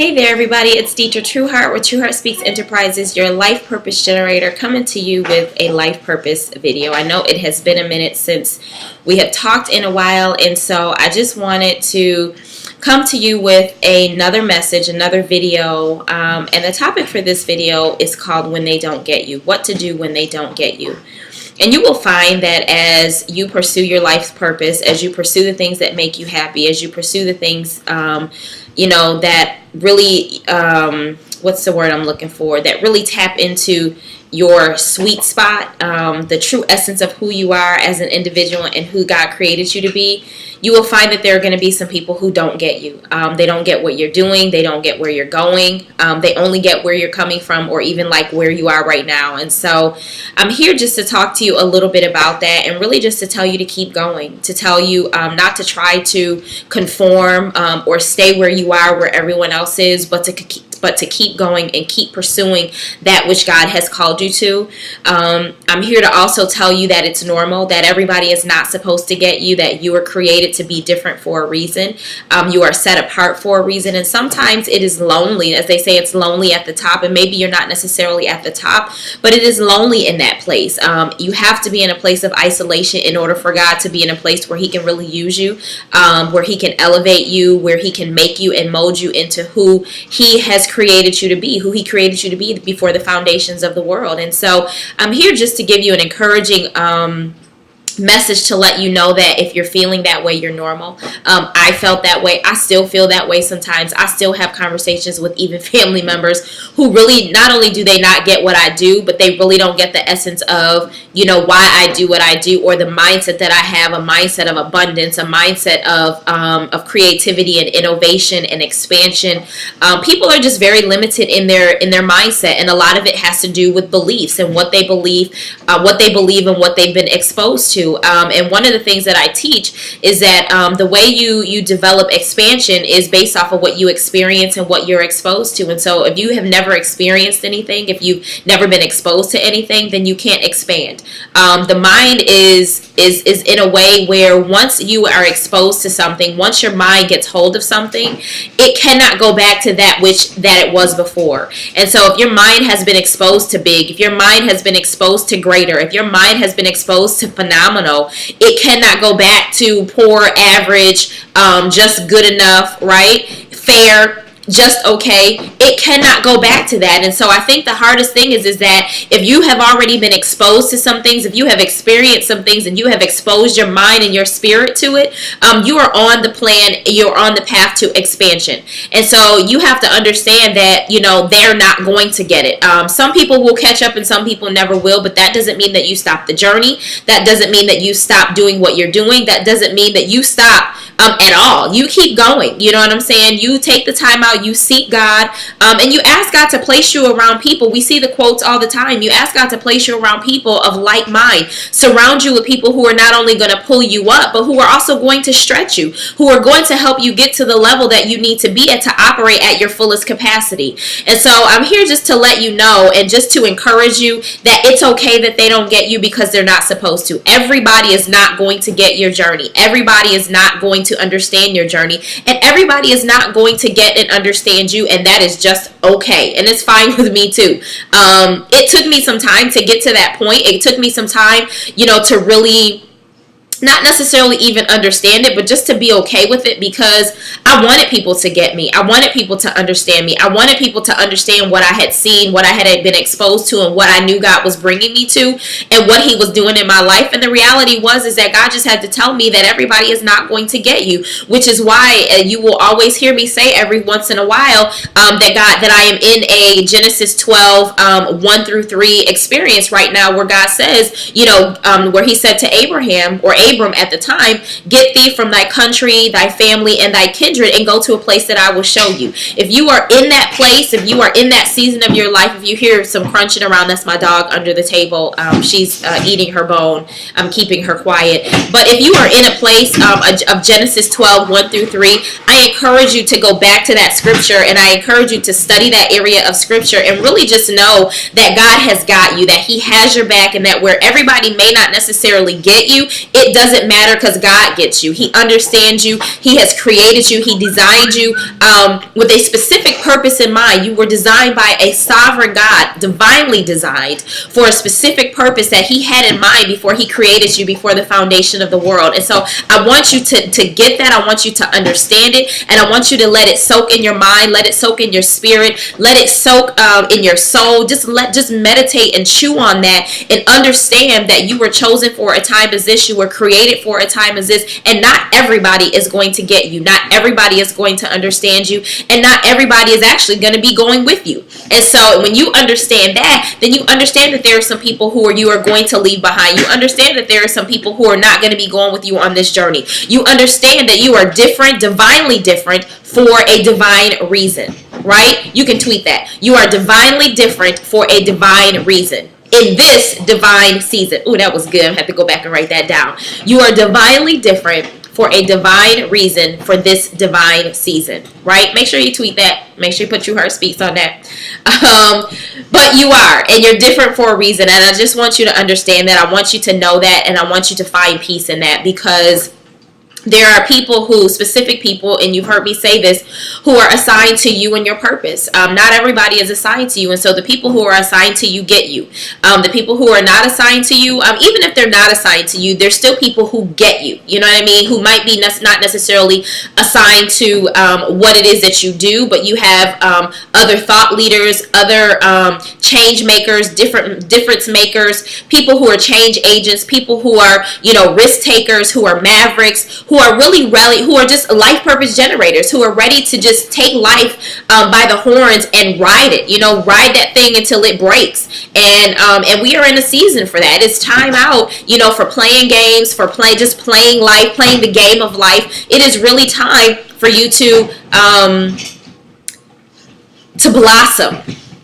Hey there, everybody. It's Detra Trueheart with Trueheart Speaks Enterprises, your life purpose generator, coming to you with a life purpose video. I know it has been a minute since we have talked in a while, and so I just wanted to come to you with another message, another video, and the topic for this video is called When They Don't Get You, What to Do When They Don't Get You. And you will find that as you pursue your life's purpose, as you pursue the things that make you happy, as you pursue the things, that really, what's the word I'm looking for, that really tap into your sweet spot, the true essence of who you are as an individual and who God created you to be, you will find that there are going to be some people who don't get you. They don't get what you're doing. They don't get where you're going. They only get where you're coming from, or even like where you are right now. And so I'm here just to talk to you a little bit about that, and really just to tell you to keep going, to tell you not to try to conform or stay where you are, where everyone else is, but to keep going and keep pursuing that which God has called you to. I'm here to also tell you that it's normal, that everybody is not supposed to get you, that you were created to be different for a reason. You are set apart for a reason, and sometimes it is lonely. As they say, it's lonely at the top, and maybe you're not necessarily at the top, but it is lonely in that place. You have to be in a place of isolation in order for God to be in a place where He can really use you, where He can elevate you, where He can make you and mold you into who He has created you to be, who He created you to be before the foundations of the world. And so I'm here just to give you an encouraging message to let you know that if you're feeling that way, you're normal. I felt that way. I still feel that way sometimes. I still have conversations with even family members who really, not only do they not get what I do, but they really don't get the essence of, why I do what I do, or the mindset that I have, a mindset of abundance, a mindset of creativity and innovation and expansion. People are just very limited in their mindset, and a lot of it has to do with beliefs and what they believe and what they've been exposed to. And one of the things that I teach is that the way you develop expansion is based off of what you experience and what you're exposed to. And so if you have never experienced anything, if you've never been exposed to anything, then you can't expand. The mind is in a way where once you are exposed to something, once your mind gets hold of something, it cannot go back to that it was before. And so if your mind has been exposed to big, if your mind has been exposed to greater, if your mind has been exposed to phenomenal, it cannot go back to poor, average, just good enough, right? Fair, just okay. It cannot go back to that. And so I think the hardest thing is that if you have already been exposed to some things, if you have experienced some things and you have exposed your mind and your spirit to it, you are on the plan, you're on the path to expansion. And so you have to understand that, they're not going to get it. Some people will catch up and some people never will, but that doesn't mean that you stop the journey. That doesn't mean that you stop doing what you're doing. That doesn't mean that you stop at all. You keep going. You know what I'm saying? You take the time out, you seek God, and you ask God to place you around people. We see the quotes all the time. You ask God to place you around people of like mind. Surround you with people who are not only going to pull you up, but who are also going to stretch you, who are going to help you get to the level that you need to be at to operate at your fullest capacity. And so I'm here just to let you know and just to encourage you that it's okay that they don't get you because they're not supposed to. Everybody is not going to get your journey. Everybody is not going to understand your journey, and everybody is not going to get and understand you, and that is just okay, and it's fine with me too. It took me some time to get to that point. It took me some time, to really not necessarily even understand it, but just to be okay with it, because I wanted people to get me. I wanted people to understand me. I wanted people to understand what I had seen, what I had been exposed to, and what I knew God was bringing me to, and what He was doing in my life. And the reality is that God just had to tell me that everybody is not going to get you, which is why you will always hear me say every once in a while that I am in a Genesis 12 1 through 3 experience right now, where God says, where He said to Abraham, or Abram at the time, get thee from thy country, thy family, and thy kindred, and go to a place that I will show you. If you are in that place, if you are in that season of your life, if you hear some crunching around, that's my dog under the table. She's eating her bone. I'm keeping her quiet. But if you are in a place of Genesis 12, 1 through 3, I I encourage you to go back to that scripture, and I encourage you to study that area of scripture and really just know that God has got you, that he has your back, and that where everybody may not necessarily get you, it doesn't matter, because God gets you. He understands you. He has created you. He designed you with a specific purpose in mind. You were designed by a sovereign God, divinely designed for a specific purpose that he had in mind before he created you, before the foundation of the world. And so I want you to get that. I want you to understand it, and I want you to let it soak in your mind, let it soak in your spirit, let it soak in your soul. Just meditate and chew on that, and understand that you were chosen for a time as this. You were created for a time as this, and not everybody is going to get you. Not everybody is going to understand you, and not everybody is actually going to be going with you. And so when you understand that, then you understand that there are some people who you are going to leave behind. You understand that there are some people who are not going to be going with you on this journey. You understand that you are different, divinely different, for a divine reason, right? You can tweet that. You are divinely different for a divine reason. In this divine season. Ooh, that was good. I have to go back and write that down. You are divinely different for a divine reason for this divine season, right? Make sure you tweet that. Make sure you put Trueheart Speaks on that. But you are, and you're different for a reason. And I just want you to understand that. I want you to know that, and I want you to find peace in that, because there are people who, specific people, and you've heard me say this, who are assigned to you and your purpose. Not everybody is assigned to you, and so the people who are assigned to you get you. The people who are not assigned to you, even if they're not assigned to you, there's still people who get you. You know what I mean? Who might be not necessarily assigned to what it is that you do, but you have other thought leaders, other change makers, difference makers, people who are change agents, people who are, risk takers, who are mavericks, who are who are just life purpose generators, who are ready to just take life by the horns and ride it, ride that thing until it breaks. And we are in a season for that. It's time out, for playing games, for just playing life, playing the game of life. It is really time for you to blossom.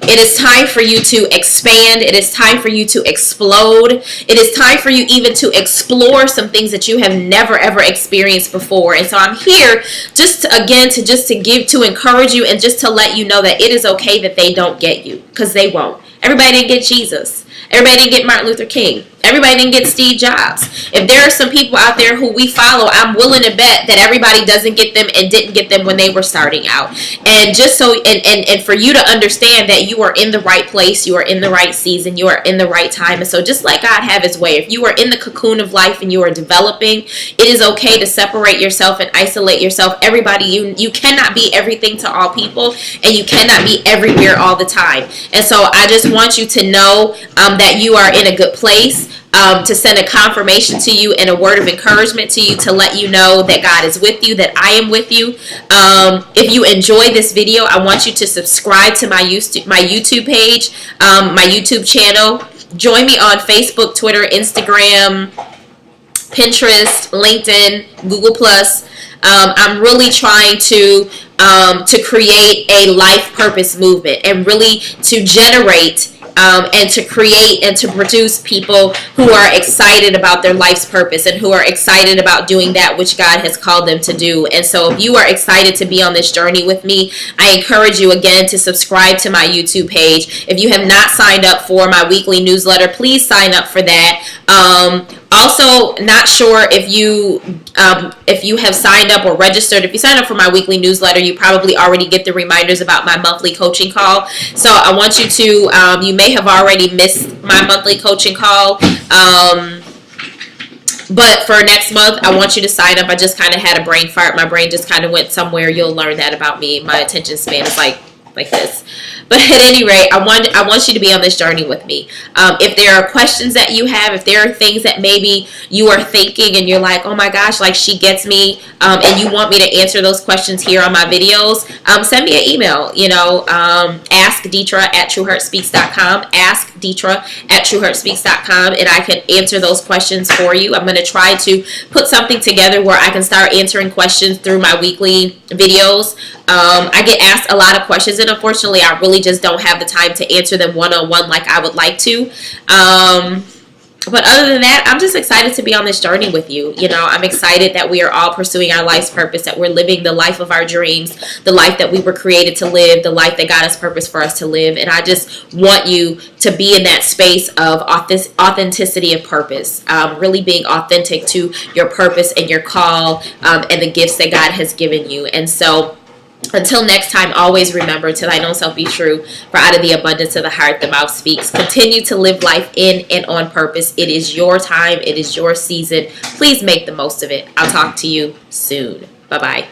It is time for you to expand. It is time for you to explode. It is time for you even to explore some things that you have never ever experienced before. And so I'm here just to encourage you, and just to let you know that it is okay that they don't get you, because they won't. Everybody didn't get Jesus. Everybody didn't get Martin Luther King. Everybody didn't get Steve Jobs. If there are some people out there who we follow, I'm willing to bet that everybody doesn't get them and didn't get them when they were starting out. And just so, and for you to understand that you are in the right place, you are in the right season, you are in the right time. And so just let God have his way. If you are in the cocoon of life and you are developing, it is okay to separate yourself and isolate yourself. Everybody, you cannot be everything to all people, and you cannot be everywhere all the time. And so I just want you to know that you are in a good place. To send a confirmation to you and a word of encouragement to you, to let you know that God is with you, that I am with you. If you enjoy this video, I want you to subscribe to my YouTube page, my YouTube channel. Join me on Facebook, Twitter, Instagram, Pinterest, LinkedIn, Google+. I'm really trying to create a life purpose movement, and really to generate and to create and to produce people who are excited about their life's purpose, and who are excited about doing that which God has called them to do. And so if you are excited to be on this journey with me, I encourage you again to subscribe to my YouTube page. If you have not signed up for my weekly newsletter, please sign up for that. Also, not sure if you have signed up or registered. If you sign up for my weekly newsletter, you probably already get the reminders about my monthly coaching call. So I want you to, you may have already missed my monthly coaching call. But for next month, I want you to sign up. I just kind of had a brain fart. My brain just kind of went somewhere. You'll learn that about me. My attention span is like this. But at any rate, I want you to be on this journey with me. If there are questions that you have, if there are things that maybe you are thinking and you're like, oh my gosh, like she gets me, and you want me to answer those questions here on my videos, send me an email, ask Detra at trueheartspeaks.com, ask Detra at trueheartspeaks.com, and I can answer those questions for you. I'm going to try to put something together where I can start answering questions through my weekly videos. I get asked a lot of questions, and unfortunately, I really just don't have the time to answer them one-on-one like I would like to. But other than that, I'm just excited to be on this journey with you. You know, I'm excited that we are all pursuing our life's purpose, that we're living the life of our dreams, the life that we were created to live, the life that God has purpose for us to live. And I just want you to be in that space of authenticity of purpose, really being authentic to your purpose and your call, and the gifts that God has given you. And so, until next time, always remember, to thine own self be true, for out of the abundance of the heart the mouth speaks. Continue to live life in and on purpose. It is your time. It is your season. Please make the most of it. I'll talk to you soon. Bye-bye.